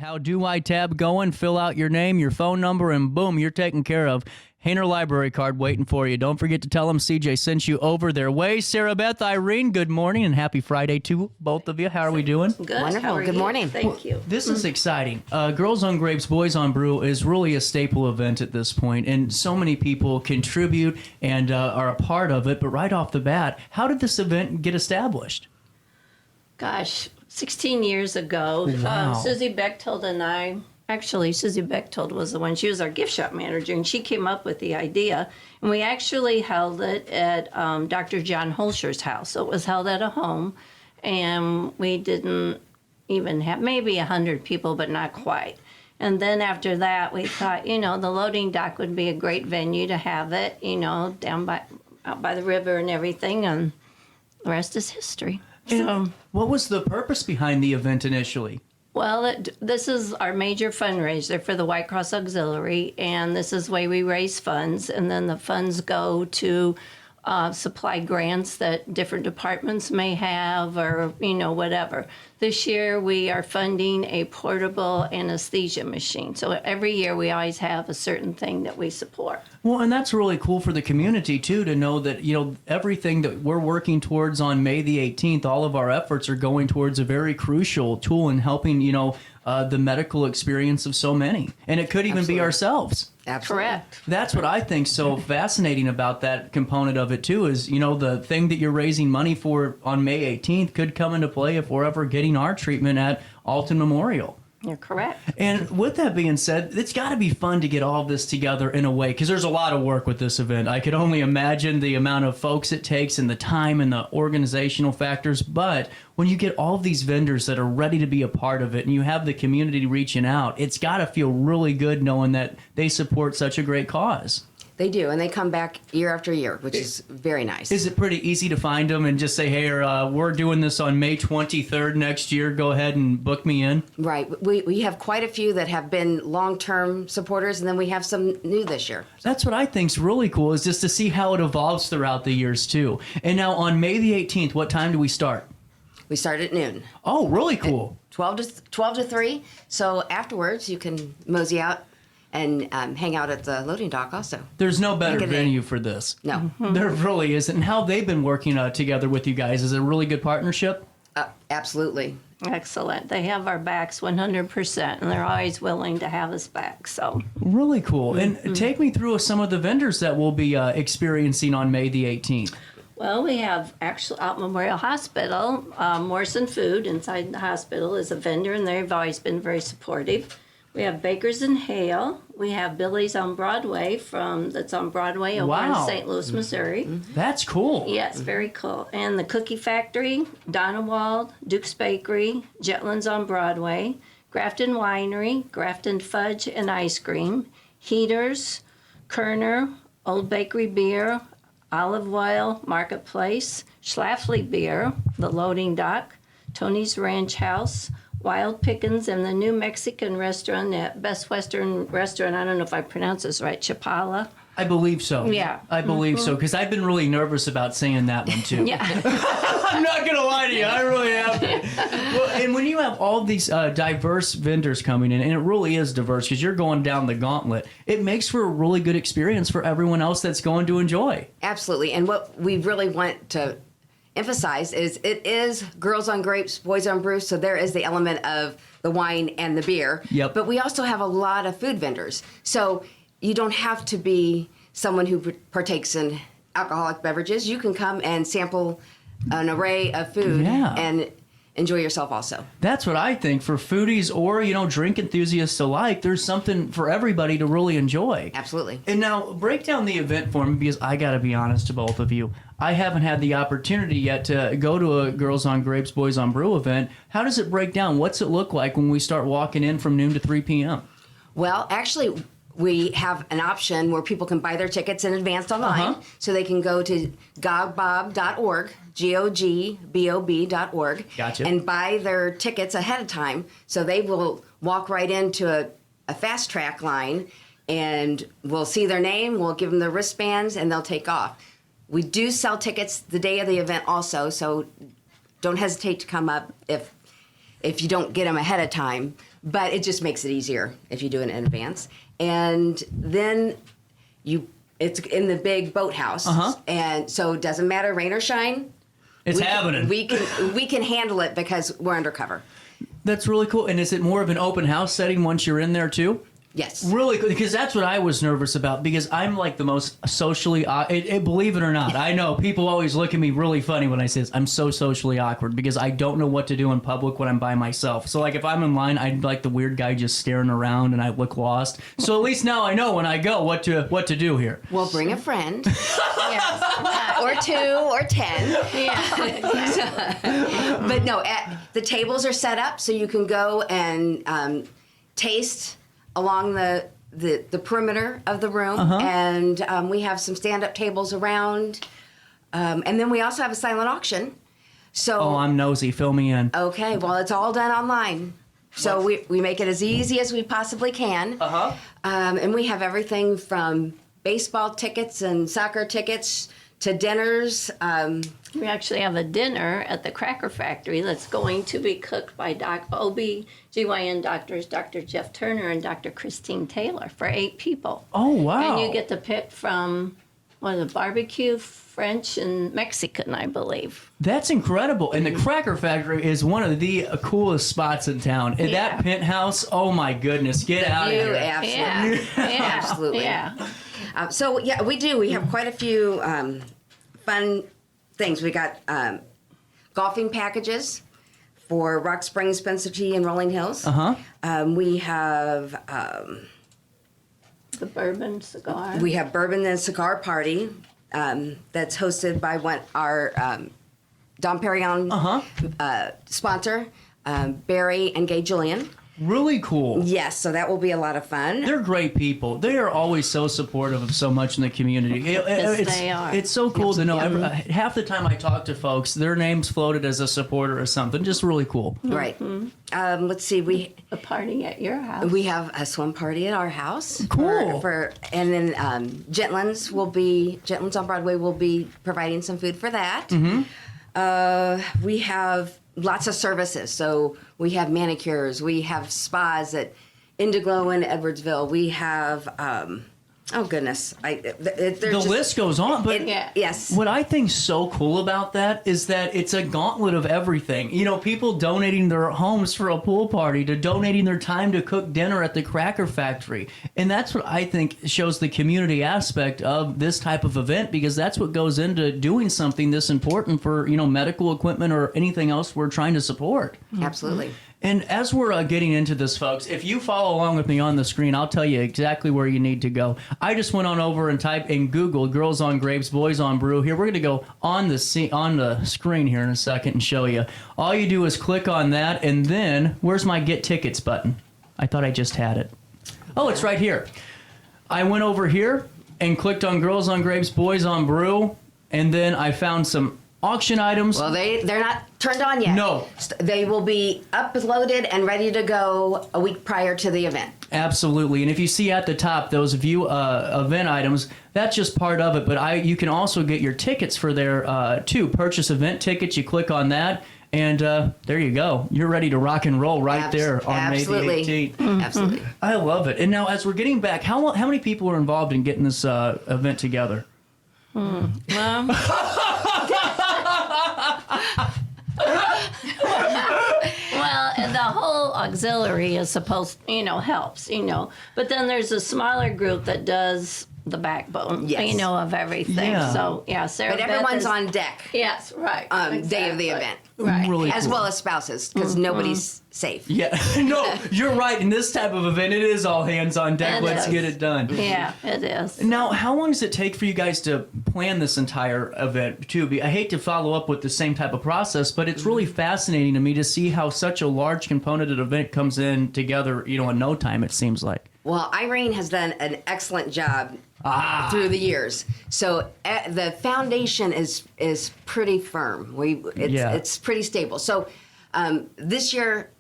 How do I tab going? Fill out your name, your phone number, and boom, you're taken care of. Hainer library card waiting for you. Don't forget to tell them CJ sent you over their way. Sarah Beth, Irene, good morning and happy Friday to both of you. How are we doing? Good. Wonderful. Good morning. Thank you. This is exciting. Girls on Grapes, Boys on Brew is really a staple event at this point, and so many people contribute and are a part of it. But right off the bat, how did this event get established? Gosh, 16 years ago, Wow. Susie Bechtold and I, actually Susie Bechtold was the one, she was our gift shop manager, and she came up with the idea. And we actually held it at Dr. John Holscher's house. So it was held at a home, and we didn't even have maybe 100 people, but not quite. And then after that, we thought, the Loading Dok would be a great venue to have it, down out by the river and everything, and the rest is history. So, What was the purpose behind the event initially? well, this is our major fundraiser for the White Cross Auxiliary, and this is why we raise funds, and then the funds go to supply grants that different departments may have, or whatever. This year we are funding a portable anesthesia machine. So every year we always have a certain thing that we support. Well, and that's really cool for the community, too, to know that, everything that we're working towards on May the 18th, all of our efforts are going towards a very crucial tool in helping, the medical experience of so many. And it could even Absolutely. be ourselves. Absolutely. Correct. That's what I think so fascinating about that component of it, too, is, the thing that you're raising money for on May 18th could come into play if we're ever getting our treatment at Alton Memorial. You're correct. And with that being said, it's got to be fun to get all of this together in a way, because there's a lot of work with this event. I could only imagine the amount of folks it takes and the time and the organizational factors. But when you get all of these vendors that are ready to be a part of it and you have the community reaching out, it's got to feel really good knowing that they support such a great cause. They do, and they come back year after year, which is very nice. Is it pretty easy to find them and just say, hey, we're doing this on May 23rd next year. Go ahead and book me in? Right. We have quite a few that have been long-term supporters, and then we have some new this year. That's what I think's really cool, is just to see how it evolves throughout the years, too. And now on May the 18th, what time do we start? We start at noon. Oh, really cool. 12 to 3. So afterwards, you can mosey out and hang out at the Loading Dok also. There's no better Look at it. venue for this. No. There really isn't. And how have they been working together with you guys? Is it a really good partnership? Absolutely. Excellent. They have our backs 100%, and they're always willing to have us back. So Really cool. And take me through some of the vendors that we'll be experiencing on May the 18th. Well, we have actually out Memorial Hospital, Morrison Food inside the hospital is a vendor, and they've always been very supportive. We have Bakers and Hale. We have Billy's on Broadway that's on Broadway over Wow. in St. Louis, Missouri. That's cool. Yes, very cool. And the Cookie Factory, Donewald, Duke's Bakery, Jetland's on Broadway, Grafton Winery, Grafton Fudge and Ice Cream, Heaters, Kerner, Old Bakery Beer, Olive Oil, Marketplace, Schlafly Beer, The Loading Dok, Tony's Ranch House, Wild Pickens, and the new Mexican restaurant at Best Western Restaurant. I don't know if I pronounce this right, Chapala. I believe so. Yeah. I believe so, because I've been really nervous about saying that one, too. Yeah. I'm not going to lie to you. I really have been. Well, and when you have all these diverse vendors coming in, and it really is diverse because you're going down the gauntlet, it makes for a really good experience for everyone else that's going to enjoy. Absolutely. And what we really want to emphasize is it is Girls on Grapes, Boys on Brew, so there is the element of the wine and the beer. Yep. But we also have a lot of food vendors. So you don't have to be someone who partakes in alcoholic beverages. You can come and sample an array of food Yeah. and enjoy yourself also. That's what I think. For foodies or, drink enthusiasts alike, there's something for everybody to really enjoy. Absolutely. And now, break down the event for me, because I got to be honest to both of you. I haven't had the opportunity yet to go to a Girls on Grapes, Boys on Brew event. How does it break down? What's it look like when we start walking in from noon to 3 p.m.? Well, actually, we have an option where people can buy their tickets in advance online. So they can go to gogbob.org, GOGBOB.org, Gotcha. and buy their tickets ahead of time. So they will walk right into a fast track line, and we'll see their name, we'll give them their wristbands, and they'll take off. We do sell tickets the day of the event also, so don't hesitate to come up if you don't get them ahead of time. but it just makes it easier if you do it in advance. And then it's in the big boathouse, and so it doesn't matter rain or shine. It's happening. We can handle it because we're undercover. That's really cool. And is it more of an open house setting once you're in there too? Yes. Really good, because that's what I was nervous about, because I'm like the most socially, believe it or not, I know people always look at me really funny when I say this. I'm so socially awkward because I don't know what to do in public when I'm by myself. So like if I'm in line, I'm like the weird guy just staring around and I look lost. So at least now I know when I go what to do here. Well, bring a friend. Yes. Or 2 or 10. Yeah. But no, the tables are set up so you can go and taste along the perimeter of the room, and we have some stand-up tables around, and then we also have a silent auction. So I'm nosy. Fill me in. Okay, well, it's all done online. So we make it as easy as we possibly can. And we have everything from baseball tickets and soccer tickets to dinners. We actually have a dinner at the Cracker Factory that's going to be cooked by OB/GYN doctors, Dr. Jeff Turner and Dr. Christine Taylor, for 8 people. Oh, wow. And you get to pick from, barbecue, French, and Mexican, I believe. That's incredible. And the Cracker Factory is one of the coolest spots in town. And that penthouse, oh my goodness, get out of here. Absolutely. Yeah. Absolutely. Yeah. So, yeah, we do. We have quite a few fun things. We got golfing packages for Rock Springs, Spencer T, and Rolling Hills. We have The bourbon cigar. we have Bourbon and Cigar Party that's hosted by our Dom Perignon sponsor, Barry and Gay Julian. Really cool. Yes, so that will be a lot of fun. They're great people. They are always so supportive of so much in the community. They are. It's so cool to know. Half the time I talk to folks, their name's floated as a supporter or something. Just really cool. Right. Let's see. A party at your house. We have a swim party at our house. Cool. And then Gentlands on Broadway will be providing some food for that. We have lots of services. So we have manicures. We have spas at Indiglo in Edwardsville. We have, oh goodness. The list goes on. But yes. What I think's so cool about that is that it's a gauntlet of everything. You know, people donating their homes for a pool party to donating their time to cook dinner at the Cracker Factory. And that's what I think shows the community aspect of this type of event, because that's what goes into doing something this important for, medical equipment or anything else we're trying to support. Absolutely. And as we're getting into this, folks, if you follow along with me on the screen, I'll tell you exactly where you need to go. I just went on over and typed in Google Girls on Grapes, Boys on Brew. Here, we're going to go on the screen here in a second and show you. All you do is click on that, and then where's my Get Tickets button? I thought I just had it. Oh, it's right here. I went over here and clicked on Girls on Grapes, Boys on Brew, and then I found some auction items. Well, they're not turned on yet. No. They will be uploaded and ready to go a week prior to the event. Absolutely. And if you see at the top those view event items, that's just part of it. But you can also get your tickets for there too. Purchase event tickets. You click on that, and there you go. You're ready to rock and roll right there on May the 18th. Absolutely. I love it. And now, as we're getting back, how many people are involved in getting this event together? Well, the whole auxiliary is supposed, helps, But then there's a smaller group that does the backbone, of everything. Yeah. So, Sarah But Beth everyone's on deck. Yes, right. Day of the event. Right. Really As cool. well as spouses, because nobody's safe. Yeah. No, you're right. In this type of event, it is all hands on deck. It Let's is. get it done. Yeah, it is. Now, how long does it take for you guys to plan this entire event, too? I hate to follow up with the same type of process, but it's really fascinating to me to see how such a large component of the event comes in together, in no time, it seems like. Well, Irene has done an excellent job through the years. So the foundation is pretty firm. It's pretty stable. So this year,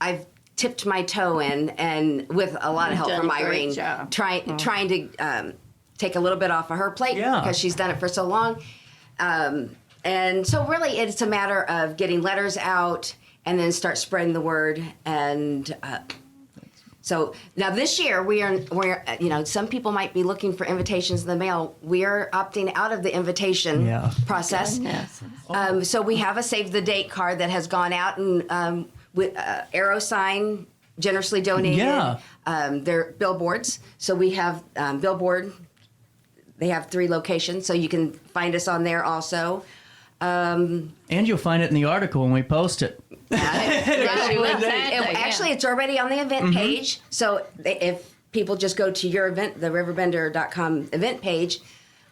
I've tipped my toe in, and with a lot of help from Irene, trying to take a little bit off of her plate because she's done it for so long. And so really, it's a matter of getting letters out and then start spreading the word. And so now this year we're some people might be looking for invitations in the mail. We are opting out of the invitation process. Goodness. So we have a save the date card that has gone out, and with arrow sign generously donated their billboards. So we have billboard. They have 3 locations, so you can find us on there also. And you'll find it in the article when we post it. Actually, it's already on the event page. So if people just go to your event, the RiverBender.com event page,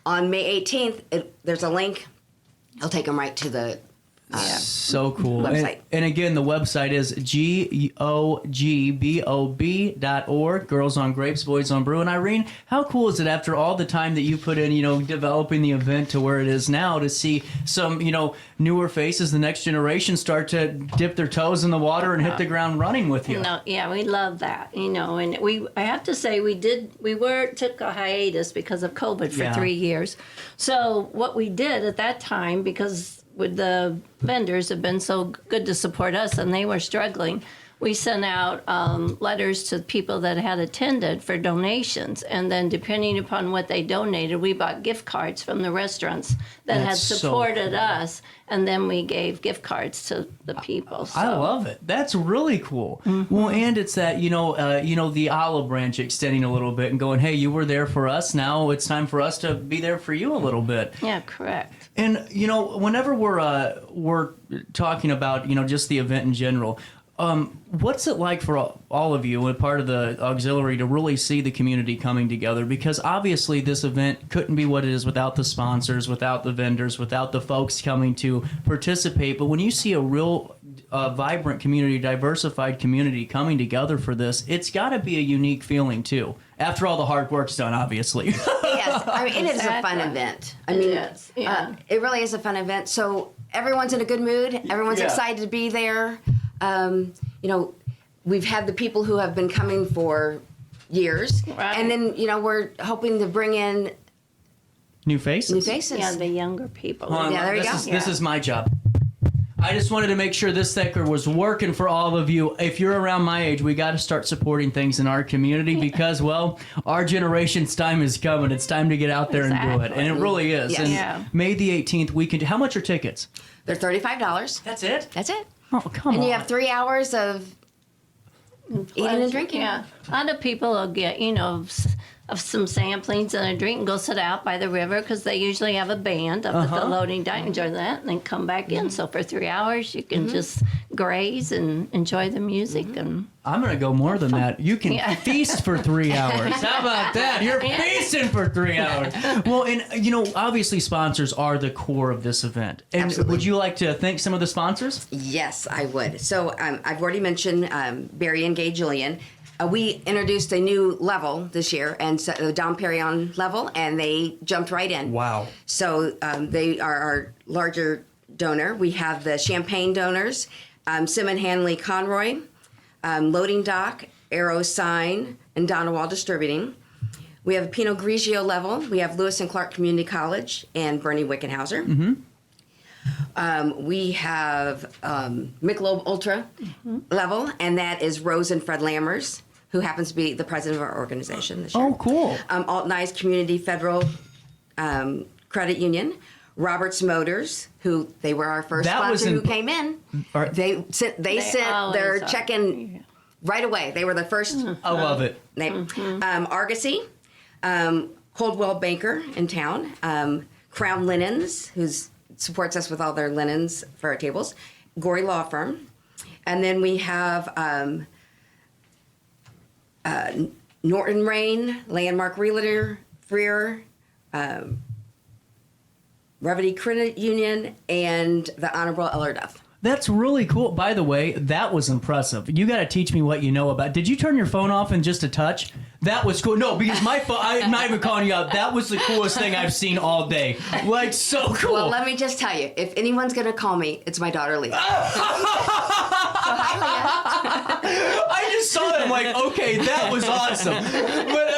on May 18th, there's a link. It'll take them right to the so cool. website. And again, the website is GOGBOB.org. Girls on Grapes, Boys on Brew. And Irene, how cool is it after all the time that you put in, developing the event to where it is now, to see some, newer faces, the next generation, start to dip their toes in the water and hit the ground running with you? No, yeah, we love that, and I have to say we took a hiatus because of COVID for 3 years. So what we did at that time, because with the vendors have been so good to support us and they were struggling, we sent out letters to people that had attended for donations, and then depending upon what they donated, we bought gift cards from the restaurants that had supported us, and then we gave gift cards to the people. So. I love it. That's really cool. Well, and it's that the olive branch extending a little bit and going, hey, you were there for us, now it's time for us to be there for you a little bit. Yeah, correct. And whenever we're talking about just the event in general, what's it like for all of you and part of the auxiliary to really see the community coming together? Because obviously this event couldn't be what it is without the sponsors, without the vendors, without the folks coming to participate. But when you see a real vibrant community, diversified community coming together for this, it's got to be a unique feeling too. After all the hard work's done, obviously. Yes, I mean, it is a fun event. I mean, it really is a fun event. So everyone's in a good mood. Everyone's excited to be there. We've had the people who have been coming for years, and then we're hoping to bring in new faces. Yeah, the younger people. There you go. This is my job. I just wanted to make sure this sticker was working for all of you. If you're around my age, we got to start supporting things in our community because, our generation's time is coming. It's time to get out there and do it. And it really is. Yes. And May the 18th, how much are tickets? They're $35. That's it? That's it. Oh, come on. And you have 3 hours of eating and drinking. Yeah. A lot of people will get, of some samplings and a drink and go sit out by the river because they usually have a band up at the Loading Dok, enjoy that, and then come back in. So for 3 hours, you can just graze and enjoy the music. And I'm going to go more than that. You can feast for 3 hours. How about that? You're feasting for 3 hours. Well, and, obviously sponsors are the core of this event. And Absolutely. Would you like to thank some of the sponsors? Yes, I would. So I've already mentioned Barry and Gay Julian. We introduced a new level this year, and so the Dom Perignon level, and they jumped right in. Wow. So they are our larger donor. We have the champagne donors, Simon Hanley Conroy, Loading Dok, Arrow Sign, and Donawall Distributing. We have a Pinot Grigio level. We have Lewis and Clark Community College and Bernie Wickenhauser. We have Michelob Ultra level, and that is Rose and Fred Lammers, who happens to be the president of our organization this year. Oh, cool. Alt-Nice Community Federal Credit Union. Roberts Motors, who they were our first sponsor who came in. They sent their check-in right away. They were the first. I love it. Argosy, Coldwell Banker in town, Crown Linens, who supports us with all their linens for our tables, Gorey Law Firm, and then we have Norton Rain, Landmark Realtor, Freer, Brevity Credit Union, and the Honorable Eller Duff. That's really cool. By the way, that was impressive. You got to teach me what you know about. Did you turn your phone off in just a touch? That was cool. No, because my phone, I'm not even calling you out. That was the coolest thing I've seen all day. Like, so cool. Well, let me just tell you, if anyone's going to call me, it's my daughter, Leah. So, hi, Leah. I just saw that. I'm like, okay, that was awesome. But,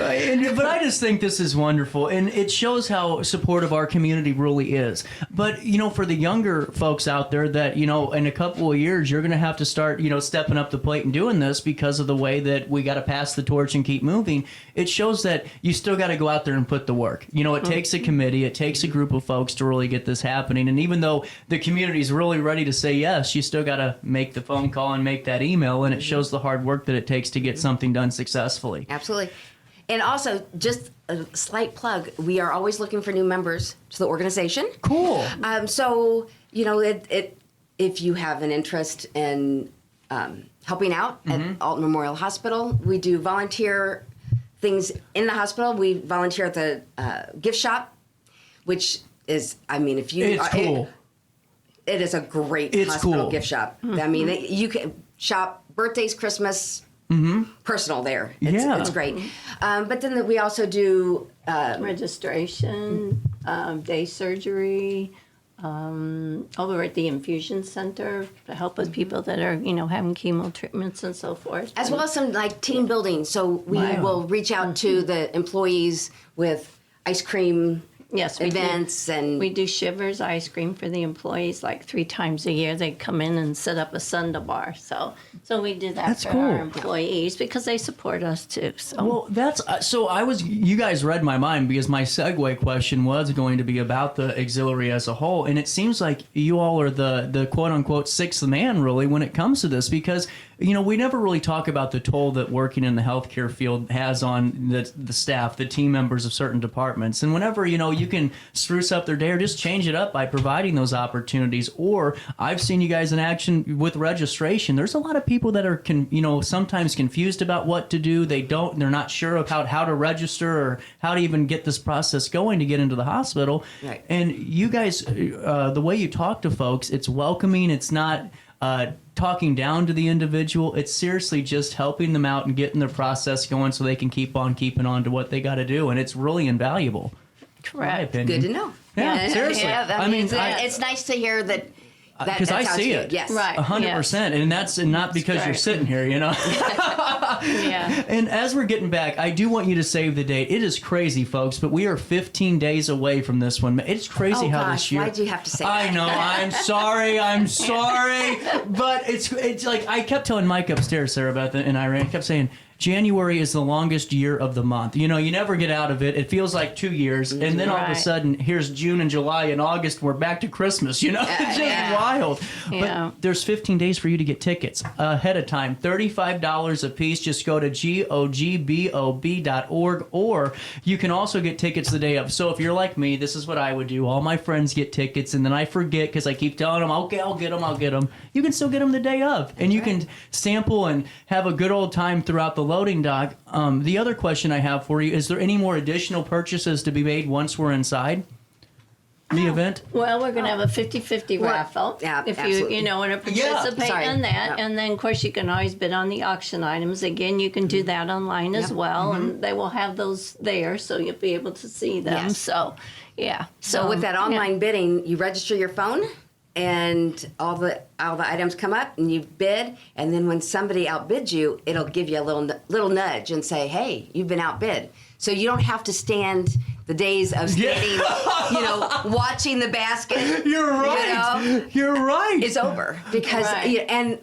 But I just think this is wonderful, and it shows how supportive our community really is. But, for the younger folks out there that, in a couple of years, you're going to have to start, stepping up the plate and doing this because of the way that we got to pass the torch and keep moving. It shows that you still got to go out there and put the work. It takes a committee, it takes a group of folks to really get this happening. And even though the community is really ready to say yes, you still got to make the phone call and make that email, and it shows the hard work that it takes to get something done successfully. Absolutely. And also, just a slight plug, we are always looking for new members to the organization. Cool. So, if you have an interest in helping out at Alton Memorial Hospital, we do volunteer things in the hospital. We volunteer at the gift shop, which is, if you... It's cool. It is a great hospital gift shop. You can shop birthdays, Christmas... personal there. It's great. But then we also do registration, day surgery, over at the infusion center to help with people that are, having chemo treatments and so forth. As well as some team building. So we will reach out to the employees with ice cream events and we do Shivers ice cream for the employees 3 times a year. They come in and set up a sundae bar. So we do that for our employees because they support us too. So well, that's you guys read my mind because my segue question was going to be about the auxiliary as a whole, and it seems like you all are the quote unquote sixth man really when it comes to this because we never really talk about the toll that working in the healthcare field has on the staff, the team members of certain departments. And whenever, you can spruce up their day or just change it up by providing those opportunities. Or I've seen you guys in action with registration. There's a lot of people that are, sometimes confused about what to do. They're not sure about how to register or how to even get this process going to get into the hospital. Right. And you guys, the way you talk to folks, it's welcoming. It's not... talking down to the individual. It's seriously just helping them out and getting their process going so they can keep on keeping on to what they got to do. And it's really invaluable. Correct. Good to know. Yeah, seriously. It's nice to hear that. Because I see it. Yes. Right. 100%. And that's not because you're sitting here, Yeah. And as we're getting back, I do want you to save the date. It is crazy, folks, but we are 15 days away from this one. It's crazy how this year... Why'd you have to say that? I know. I'm sorry. But it's like I kept telling Mike upstairs, Sarah Beth and Irene, I kept saying, January is the longest year of the month. You never get out of it. It feels like 2 years. And then all of a sudden, here's June and July and August. We're back to Christmas. It's just wild. Yeah. But there's 15 days for you to get tickets ahead of time. $35 a piece. Just go to gogbob.org, or you can also get tickets the day of. So if you're like me, this is what I would do. All my friends get tickets, and then I forget because I keep telling them, okay, I'll get them. You can still get them the day of. And you can sample and have a good old time throughout the Loading Dok. The other question I have for you, is there any more additional purchases to be made once we're inside the event? Well, we're going to have a 50-50 raffle. Yeah, if absolutely. you want to participate in that. Yeah. And then, of course, you can always bid on the auction items. Again, you can do that online as well. And they will have those there, so you'll be able to see them. Yes. So, yeah. So with that online bidding, you register your phone, and all the items come up, and you bid, and then when somebody outbids you, it'll give you a little nudge and say, "Hey, you've been outbid." So you don't have to stand the days of standing, watching the basket. You're right. You're right. It's over because and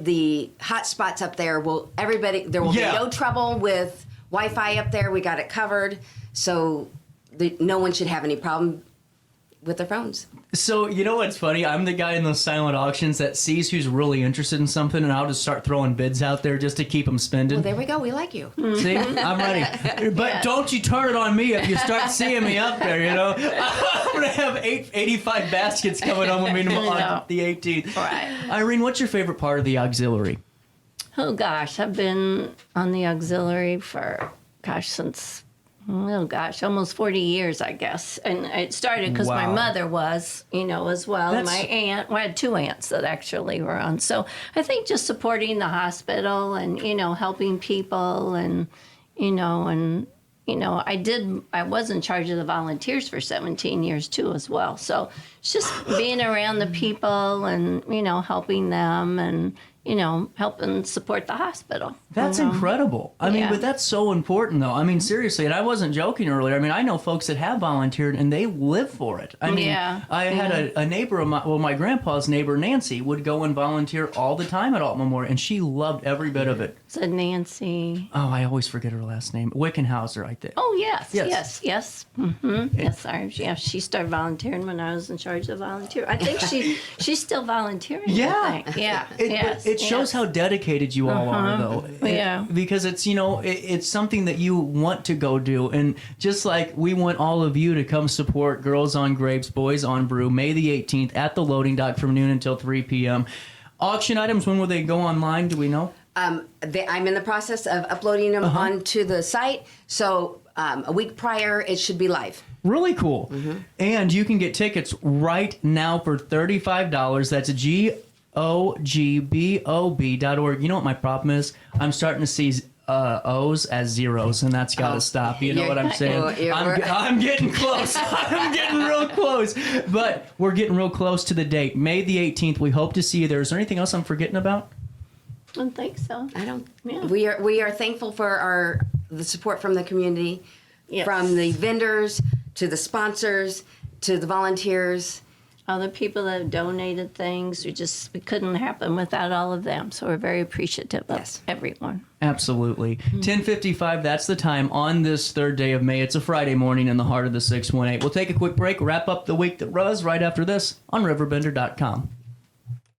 the hot spots up there there will be no trouble with Wi-Fi up there. We got it covered, so no one should have any problem with their phones. So, what's funny? I'm the guy in those silent auctions that sees who's really interested in something, and I'll just start throwing bids out there just to keep them spending. Well, there we go. We like you. See? I'm ready. But don't you turn it on me if you start seeing me up there, I'm going to have 85 baskets coming on with me on the 18th. Right. Irene, what's your favorite part of the auxiliary? Oh, gosh. I've been on the auxiliary for, since... almost 40 years, I guess. And it started because my mother was, as well. And my aunt, I had 2 aunts that actually were on. So I think just supporting the hospital and, helping people and, I was in charge of the volunteers for 17 years too as well. So it's just being around the people and, helping them and, helping support the hospital. That's you know. incredible. I mean, Yeah. but that's so important, though. I mean, seriously, and I wasn't joking earlier. I mean, I know folks that have volunteered and they live for it. I mean, Yeah. I had a neighbor of my grandpa's neighbor, Nancy, would go and volunteer all the time at Alt Memorial, and she loved every bit of it. So Nancy. Oh, I always forget her last name. Wickenhauser, I think. Oh, yes. Yes. Yes. Yes, sorry. Yeah, she started volunteering when I was in charge of volunteer. I think she's still volunteering. Yeah. I think. Yeah. But it shows how dedicated you all are, though. Yeah. Because it's, it's something that you want to go do. And just like we want all of you to come support Girls on Grapes, Boys on Brew, May the 18th at the Loading Dok from noon until 3 p.m. Auction items, when will they go online? Do we know? I'm in the process of uploading them onto the site. So a week prior, it should be live. Really cool. And you can get tickets right now for $35. That's GOGBOB.org. You know what my problem is? I'm starting to see O's as zeros, and that's got to stop. You know what I'm saying? I'm getting close. I'm getting real close. But we're getting real close to the date. May the 18th. We hope to see you there. Is there anything else I'm forgetting about? I don't think so. I don't. Yeah. We are thankful for the support from the community, Yes. from the vendors to the sponsors to the volunteers. All the people that have donated things, it couldn't happen without all of them. So we're very appreciative Yes. of everyone. Absolutely. 10:55, that's the time on this third day of May. It's a Friday morning in the heart of the 618. We'll take a quick break, wrap up the week that was right after this on RiverBender.com.